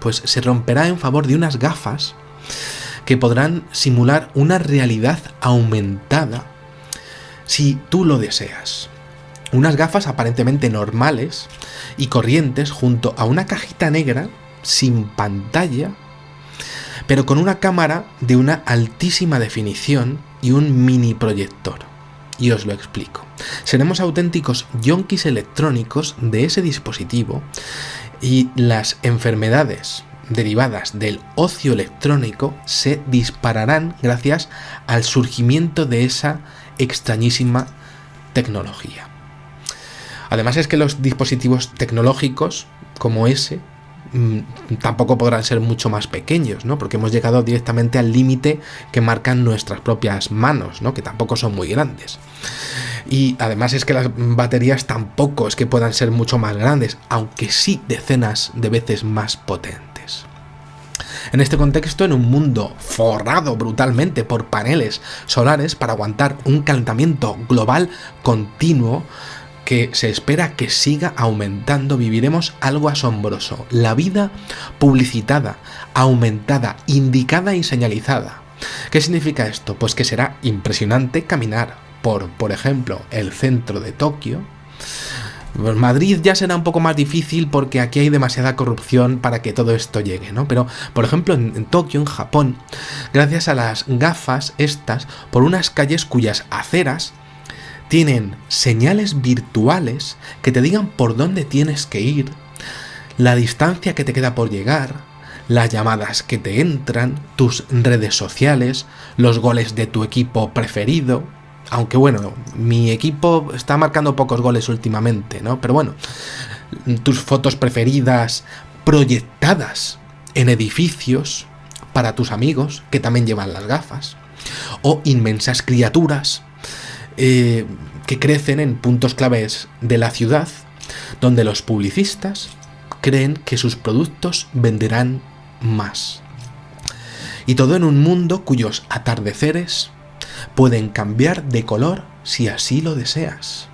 pues se romperá en favor de unas gafas que podrán simular una realidad aumentada si tú lo deseas. Unas gafas aparentemente normales y corrientes junto a una cajita negra sin pantalla, pero con una cámara de una altísima definición y un mini proyector. Y os lo explico. Seremos auténticos yonkis electrónicos de ese dispositivo y las enfermedades derivadas del ocio electrónico se dispararán gracias al surgimiento de esa extrañísima tecnología. Además es que los dispositivos tecnológicos como ese tampoco podrán ser mucho más pequeños, ¿no? Porque hemos llegado directamente al límite que marcan nuestras propias manos, ¿no? Que tampoco son muy grandes. Y además es que las baterías tampoco es que puedan ser mucho más grandes, aunque sí decenas de veces más potentes. En este contexto, en un mundo forrado brutalmente por paneles solares para aguantar un calentamiento global continuo que se espera que siga aumentando, viviremos algo asombroso. La vida publicitada, aumentada, indicada y señalizada. ¿Qué significa esto? Pues que será impresionante caminar por ejemplo, el centro de Tokio. Pues Madrid ya será un poco más difícil porque aquí hay demasiada corrupción para que todo esto llegue, ¿no? Pero, por ejemplo, en Tokio, en Japón, gracias a las gafas estas, por unas calles cuyas aceras tienen señales virtuales que te digan por dónde tienes que ir, la distancia que te queda por llegar, las llamadas que te entran, tus redes sociales, los goles de tu equipo preferido. Aunque bueno, mi equipo está marcando pocos goles últimamente, ¿no? Pero bueno, tus fotos preferidas proyectadas en edificios para tus amigos que también llevan las gafas. O inmensas criaturas que crecen en puntos claves de la ciudad, donde los publicistas creen que sus productos venderán más. Y todo en un mundo cuyos atardeceres pueden cambiar de color si así lo deseas.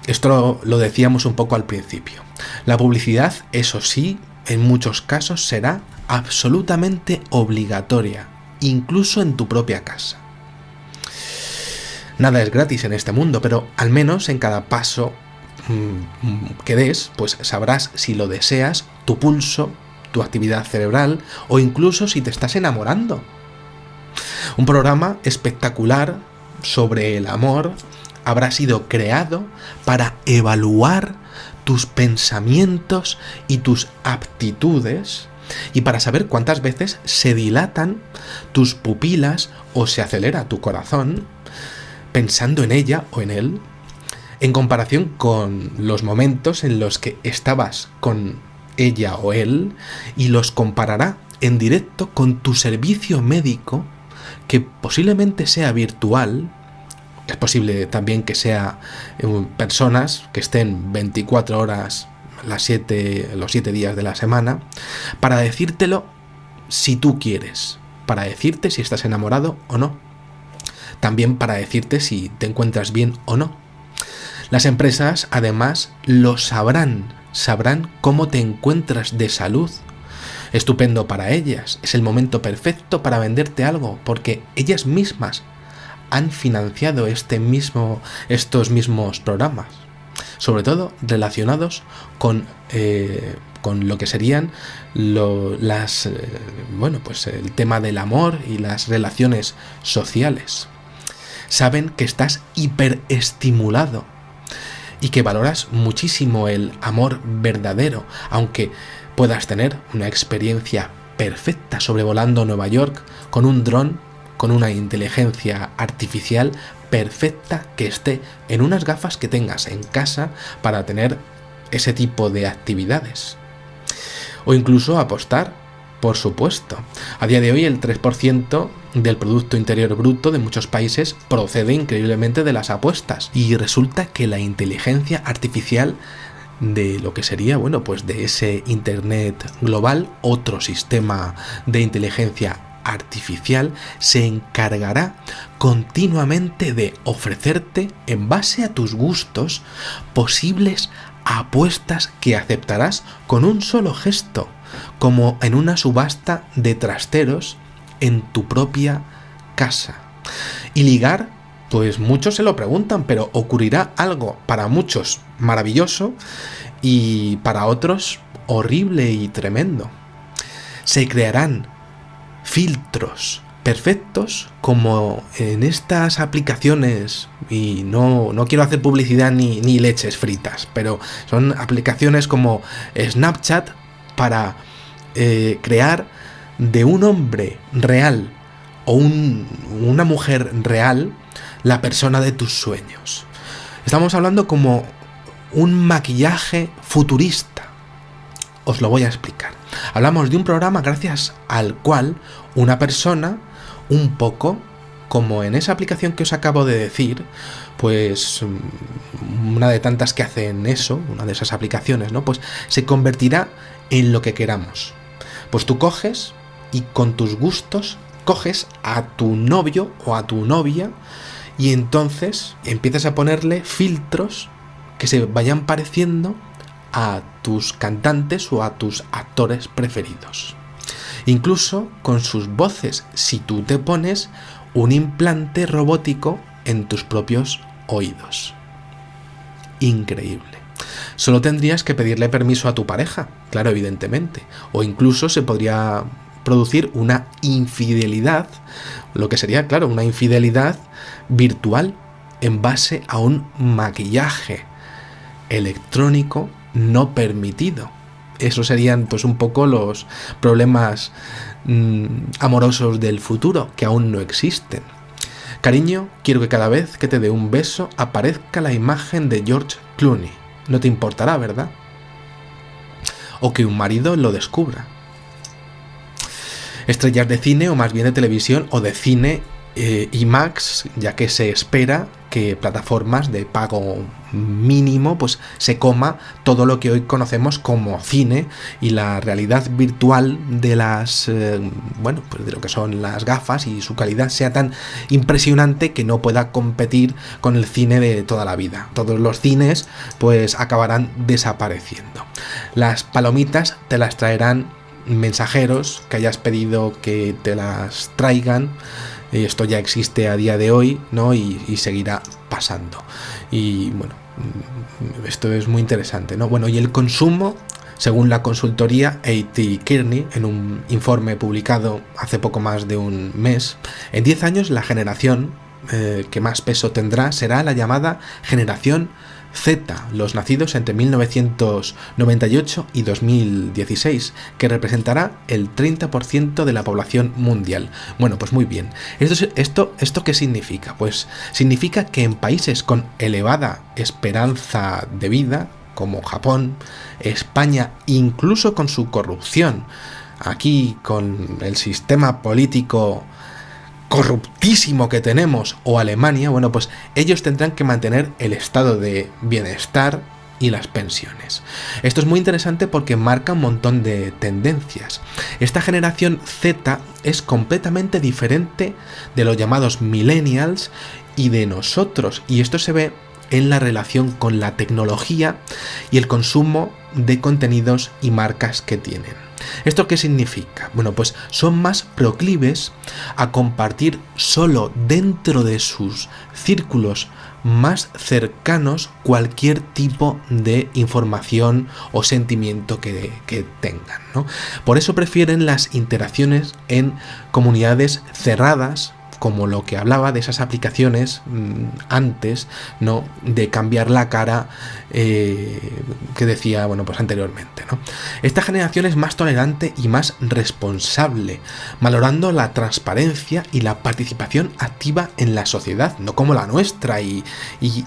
Esto lo decíamos un poco al principio. La publicidad, eso sí, en muchos casos será absolutamente obligatoria, incluso en tu propia casa. Nada es gratis en este mundo, pero al menos en cada paso que des, pues sabrás si lo deseas, tu pulso, tu actividad cerebral o incluso si te estás enamorando. Un programa espectacular sobre el amor habrá sido creado para evaluar tus pensamientos y tus aptitudes y para saber cuántas veces se dilatan tus pupilas o se acelera tu corazón pensando en ella o en él, en comparación con los momentos en los que estabas con ella o él, y los comparará en directo con tu servicio médico, que posiblemente sea virtual. Es posible también que sea personas que estén 24 horas los 7 días de la semana, para decírtelo si tú quieres, para decirte si estás enamorado o no, también para decirte si te encuentras bien o no. Las empresas además lo sabrán cómo te encuentras de salud. Estupendo para ellas, es el momento perfecto para venderte algo, porque ellas mismas han financiado estos mismos programas, sobre todo relacionados con lo que serían el tema del amor y las relaciones sociales. Saben que estás hiperestimulado y que valoras muchísimo el amor verdadero, aunque puedas tener una experiencia perfecta sobrevolando Nueva York con un dron, con una inteligencia artificial perfecta que esté en unas gafas que tengas en casa para tener ese tipo de actividades. O incluso apostar, por supuesto. A día de hoy el 3% del Producto Interior Bruto de muchos países procede increíblemente de las apuestas. Y resulta que la inteligencia artificial de lo que sería, de ese Internet global, otro sistema de inteligencia artificial, se encargará continuamente de ofrecerte, en base a tus gustos, posibles apuestas que aceptarás con un solo gesto, como en una subasta de trasteros en tu propia casa. Y ligar, pues muchos se lo preguntan, pero ocurrirá algo para muchos maravilloso y para otros horrible y tremendo. Se crearán filtros perfectos como en estas aplicaciones, y no quiero hacer publicidad ni leches fritas, pero son aplicaciones como Snapchat para crear de un hombre real o una mujer real la persona de tus sueños. Estamos hablando como un maquillaje futurista. Os lo voy a explicar. Hablamos de un programa gracias al cual una persona, un poco como en esa aplicación que os acabo de decir, pues una de tantas que hacen eso, una de esas aplicaciones, ¿no? Pues se convertirá en lo que queramos. Pues tú coges y con tus gustos coges a tu novio o a tu novia y entonces empiezas a ponerle filtros que se vayan pareciendo a tus cantantes o a tus actores preferidos. Incluso con sus voces, si tú te pones un implante robótico en tus propios oídos. Increíble. Solo tendrías que pedirle permiso a tu pareja, claro, evidentemente. O incluso se podría producir una infidelidad, lo que sería, claro, una infidelidad virtual en base a un maquillaje electrónico no permitido. Eso serían pues un poco los problemas amorosos del futuro, que aún no existen. Cariño, quiero que cada vez que te dé un beso aparezca la imagen de George Clooney. No te importará, ¿verdad? O que un marido lo descubra. Estrellas de cine, o más bien de televisión, o de cine IMAX, ya que se espera que plataformas de pago mínimo pues se coma todo lo que hoy conocemos como cine, y la realidad virtual de las pues de lo que son las gafas y su calidad sea tan impresionante que no pueda competir con el cine de toda la vida. Todos los cines pues acabarán desapareciendo. Las palomitas te las traerán mensajeros que hayas pedido que te las traigan. Esto ya existe a día de hoy, ¿no? Y seguirá pasando. Y bueno, esto es muy interesante, ¿no? Bueno, y el consumo, según la consultoría A.T. Kearney, en un informe publicado hace poco más de un mes, en 10 años la generación que más peso tendrá será la llamada generación Z, los nacidos entre 1998 y 2016, que representará el 30% de la población mundial. Bueno, pues muy bien. ¿Esto qué significa? Pues significa que en países con elevada esperanza de vida, como Japón, España, incluso con su corrupción, aquí con el sistema político corruptísimo que tenemos, o Alemania, bueno, pues ellos tendrán que mantener el estado de bienestar y las pensiones. Esto es muy interesante porque marca un montón de tendencias. Esta generación Z es completamente diferente de los llamados millennials y de nosotros, y esto se ve en la relación con la tecnología y el consumo de contenidos y marcas que tienen. ¿Esto qué significa? Bueno, pues son más proclives a compartir solo dentro de sus círculos más cercanos cualquier tipo de información o sentimiento que tengan, ¿no? Por eso prefieren las interacciones en comunidades cerradas, como lo que hablaba de esas aplicaciones antes, ¿no? De cambiar la cara que decía, bueno, pues anteriormente, ¿no? Esta generación es más tolerante y más responsable, valorando la transparencia y la participación activa en la sociedad, no como la nuestra, y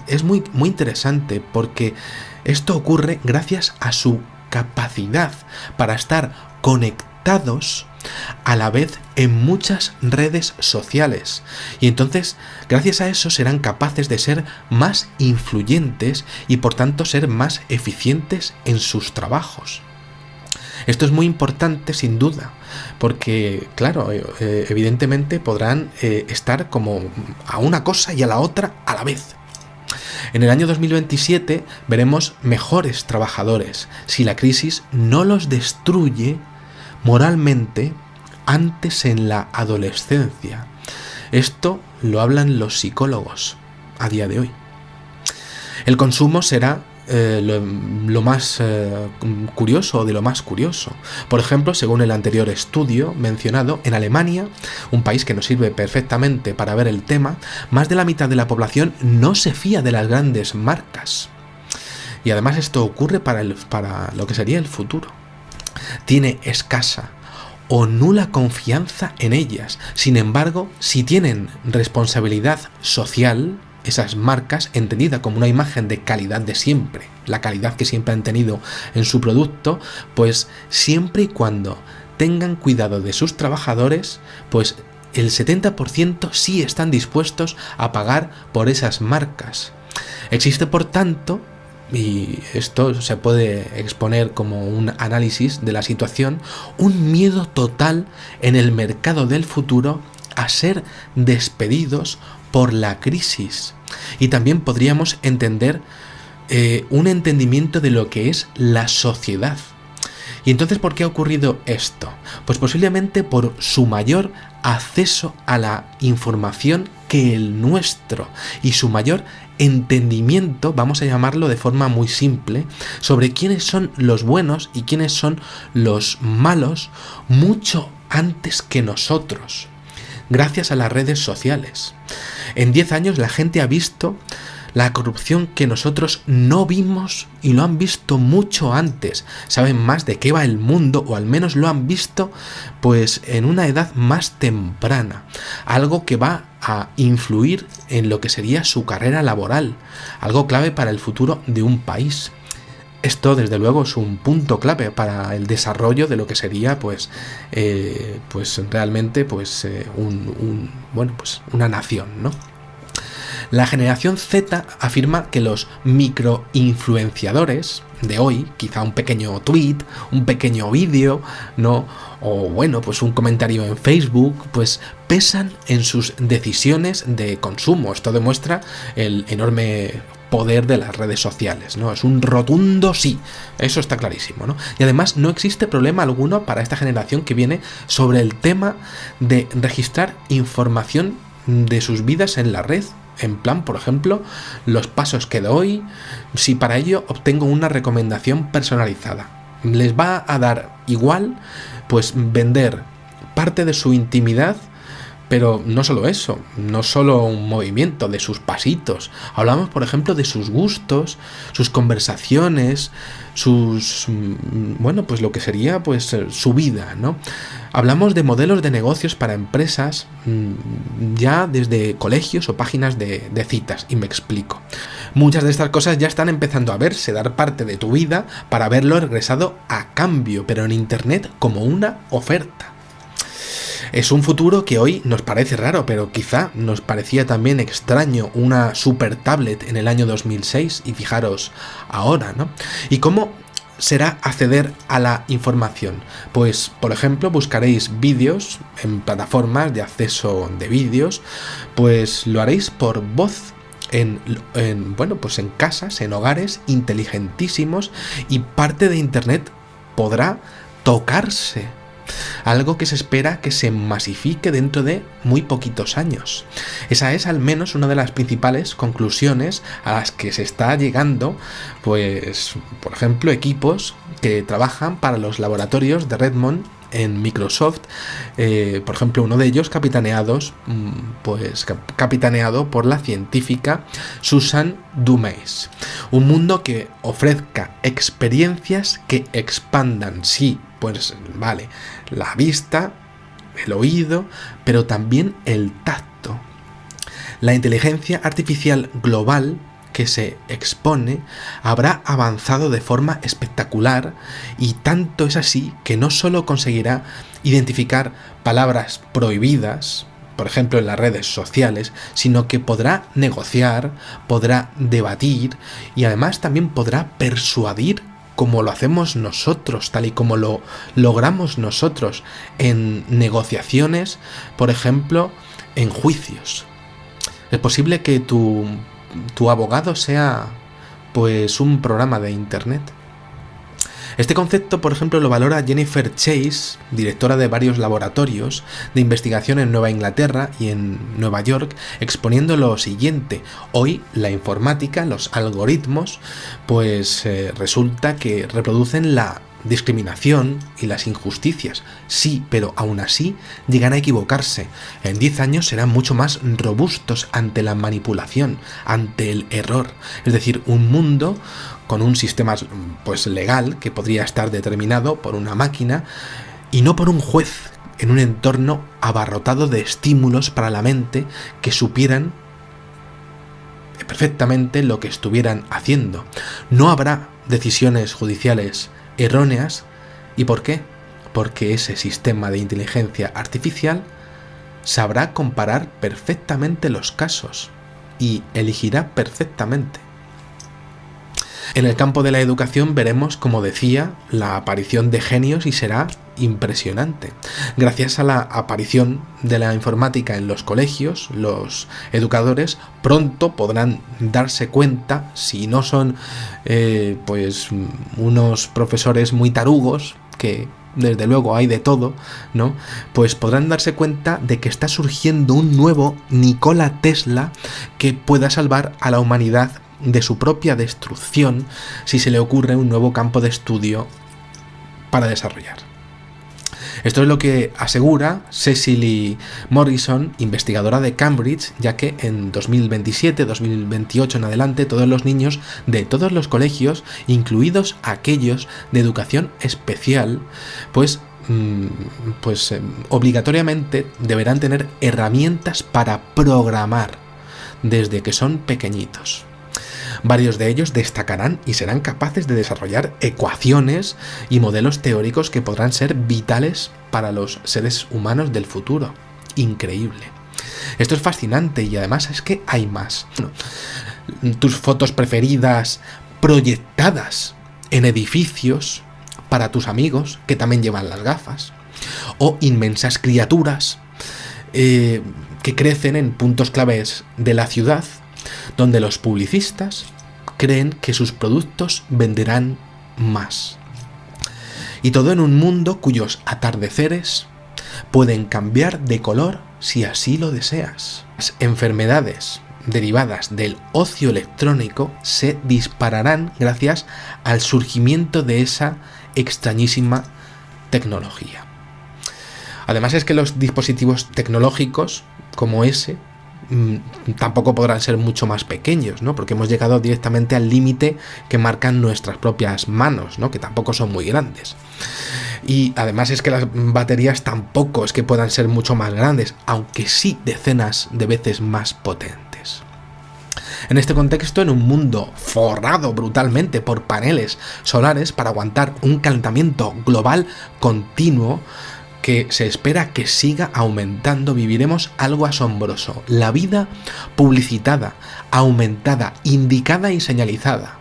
es muy, muy interesante porque esto ocurre gracias a su capacidad para estar conectados a la vez en muchas redes sociales, y entonces gracias a eso serán capaces de ser más influyentes y por tanto ser más eficientes en sus trabajos. Esto es muy importante sin duda, porque claro, evidentemente podrán estar como a una cosa y a la otra a la vez. En el año 2027 veremos mejores trabajadores si la crisis no los destruye moralmente antes en la adolescencia. Esto lo hablan los psicólogos a día de hoy. El consumo será lo más curioso, de lo más curioso. Por ejemplo, según el anterior estudio mencionado, en Alemania, un país que nos sirve perfectamente para ver el tema, más de la mitad de la población no se fía de las grandes marcas. Y además esto ocurre para lo que sería el futuro. Tiene escasa o nula confianza en ellas. Sin embargo, si tienen responsabilidad social, esas marcas, entendida como una imagen de calidad de siempre, la calidad que siempre han tenido en su producto, pues siempre y cuando tengan cuidado de sus trabajadores, pues el 70% sí están dispuestos a pagar por esas marcas. Existe, por tanto, y esto se puede exponer como un análisis de la situación, un miedo total en el mercado del futuro a ser despedidos por la crisis. Y también podríamos entender un entendimiento de lo que es la sociedad. ¿Y entonces por qué ha ocurrido esto? Pues posiblemente por su mayor acceso a la información que el nuestro y su mayor entendimiento, vamos a llamarlo de forma muy simple, sobre quiénes son los buenos y quiénes son los malos mucho antes que nosotros, gracias a las redes sociales. En 10 años la gente ha visto la corrupción que nosotros no vimos y lo han visto mucho antes. Saben más de qué va el mundo, o al menos lo han visto pues en una edad más temprana. Algo que va a influir en lo que sería su carrera laboral. Algo clave para el futuro de un país. Esto, desde luego, es un punto clave para el desarrollo de lo que sería, realmente, una nación, ¿no? La generación Z afirma que los microinfluenciadores de hoy, quizá un pequeño tweet, un pequeño vídeo, ¿no? O un comentario en Facebook, pues pesan en sus decisiones de consumo. Esto demuestra el enorme poder de las redes sociales, ¿no? Es un rotundo sí, eso está clarísimo, ¿no? Y además no existe problema alguno para esta generación que viene sobre el tema de registrar información de sus vidas en la red. En plan, por ejemplo, los pasos que doy, si para ello obtengo una recomendación personalizada. Les va a dar igual, pues, vender parte de su intimidad, pero no solo eso, no solo un movimiento, de sus pasitos. Hablamos, por ejemplo, de sus gustos, sus conversaciones, lo que sería, su vida, ¿no? Hablamos de modelos de negocios para empresas, ya desde colegios o páginas de citas, y me explico. Muchas de estas cosas ya están empezando a verse, dar parte de tu vida para verlo regresado a cambio, pero en internet como una oferta. Es un futuro que hoy nos parece raro, pero quizá nos parecía también extraño una super tablet en el año 2006, y fijaros ahora, ¿no? ¿Y cómo será acceder a la información? Pues, por ejemplo, buscaréis vídeos en plataformas de acceso de vídeos, pues lo haréis por voz en casas, en hogares inteligentísimos, y parte de internet podrá tocarse. Algo que se espera que se masifique dentro de muy poquitos años. Esa es al menos una de las principales conclusiones a las que se está llegando, pues, por ejemplo, equipos que trabajan para los laboratorios de Redmond en Microsoft, por ejemplo, uno de ellos capitaneado por la científica Susan Dumas. Un mundo que ofrezca experiencias que expandan, sí, pues vale, la vista, el oído, pero también el tacto. La inteligencia artificial global que se expone habrá avanzado de forma espectacular, y tanto es así que no solo conseguirá identificar palabras prohibidas, por ejemplo en las redes sociales, sino que podrá negociar, podrá debatir, y además también podrá persuadir, como lo hacemos nosotros, tal y como lo logramos nosotros en negociaciones, por ejemplo, en juicios. Es posible que tu tu abogado sea pues un programa de internet. Este concepto, por ejemplo, lo valora Jennifer Chase, directora de varios laboratorios de investigación en Nueva Inglaterra y en Nueva York, exponiendo lo siguiente: hoy la informática, los algoritmos, pues resulta que reproducen la discriminación y las injusticias. Sí, pero aún así llegan a equivocarse. En 10 años serán mucho más robustos ante la manipulación, ante el error. Es decir, un mundo con un sistema pues legal que podría estar determinado por una máquina y no por un juez, en un entorno abarrotado de estímulos para la mente que supieran perfectamente lo que estuvieran haciendo. No habrá decisiones judiciales erróneas. ¿Y por qué? Porque ese sistema de inteligencia artificial sabrá comparar perfectamente los casos y elegirá perfectamente. En el campo de la educación veremos, como decía, la aparición de genios y será impresionante. Gracias a la aparición de la informática en los colegios, los educadores pronto podrán darse cuenta, si no son pues unos profesores muy tarugos, que desde luego hay de todo, ¿no? Pues podrán darse cuenta de que está surgiendo un nuevo Nikola Tesla que pueda salvar a la humanidad de su propia destrucción si se le ocurre un nuevo campo de estudio para desarrollar. Esto es lo que asegura Cecily Morrison, investigadora de Cambridge, ya que en 2027-2028 en adelante todos los niños de todos los colegios, incluidos aquellos de educación especial, pues obligatoriamente deberán tener herramientas para programar desde que son pequeñitos. Varios de ellos destacarán y serán capaces de desarrollar ecuaciones y modelos teóricos que podrán ser vitales para los seres humanos del futuro. Increíble. Esto es fascinante y además es que hay más. Tus fotos preferidas proyectadas en edificios para tus amigos que también llevan las gafas. O inmensas criaturas que crecen en puntos claves de la ciudad, donde los publicistas creen que sus productos venderán más. Y todo en un mundo cuyos atardeceres pueden cambiar de color si así lo deseas. Las enfermedades derivadas del ocio electrónico se dispararán gracias al surgimiento de esa extrañísima tecnología. Además es que los dispositivos tecnológicos como ese tampoco podrán ser mucho más pequeños, ¿no? Porque hemos llegado directamente al límite que marcan nuestras propias manos, ¿no? Que tampoco son muy grandes. Y además es que las baterías tampoco es que puedan ser mucho más grandes, aunque sí decenas de veces más potentes. En este contexto, en un mundo forrado brutalmente por paneles solares para aguantar un calentamiento global continuo, que se espera que siga aumentando, viviremos algo asombroso. La vida publicitada, aumentada, indicada y señalizada.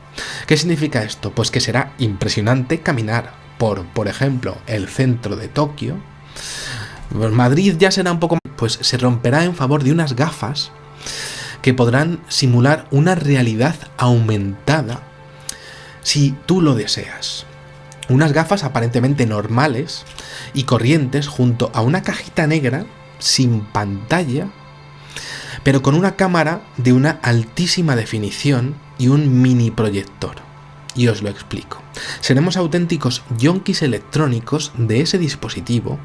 ¿Qué significa esto? Pues que será impresionante caminar por ejemplo, el centro de Tokio. Madrid ya será un poco... Pues se romperá en favor de unas gafas que podrán simular una realidad aumentada si tú lo deseas. Unas gafas aparentemente normales y corrientes junto a una cajita negra sin pantalla, pero con una cámara de una altísima definición y un mini proyector. Y os lo explico. Seremos auténticos yonkis electrónicos de ese dispositivo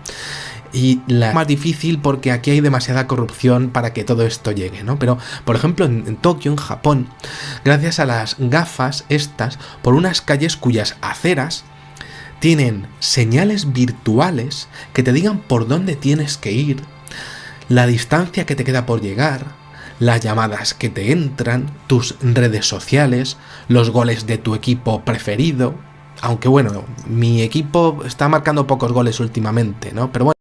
y la más difícil porque aquí hay demasiada corrupción para que todo esto llegue, ¿no? Pero, por ejemplo, en Tokio, en Japón, gracias a las gafas estas, por unas calles cuyas aceras tienen señales virtuales que te digan por dónde tienes que ir, la distancia que te queda por llegar, las llamadas que te entran, tus redes sociales, los goles de tu equipo preferido. Aunque bueno, mi equipo está marcando pocos goles últimamente, ¿no? Pero bueno.